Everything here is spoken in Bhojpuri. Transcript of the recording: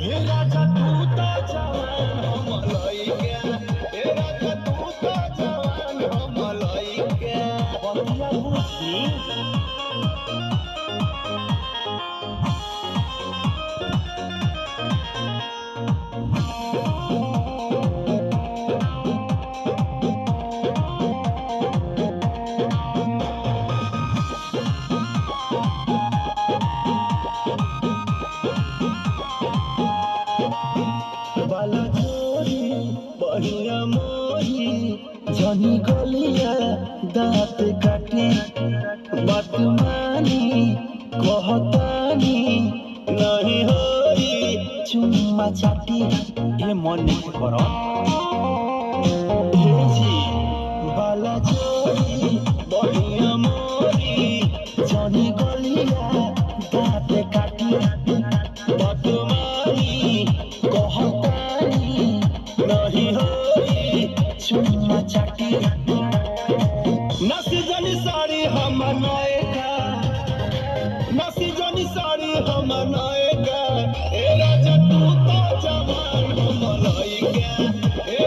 हे राजा तू तो जवान हम लइका हे राजा तू तो जवान हम लइका बतिया बुझी बाला जोरी बढ़िया मोरी जनी गलिया दांत काटी बात मानी कहतानी नहीं होई चुम्मा चाटी ए मन नहीं करो हे जी बाला जोरी बढ़िया मोरी जनी गलिया दांत काटी बात मानी कहतानी नहीं होई चुम्मा चाटी नसी जनी साड़ी हम नएका नसी जनी साड़ी हम नएका ए राजा तू तो जवान हम लइका ए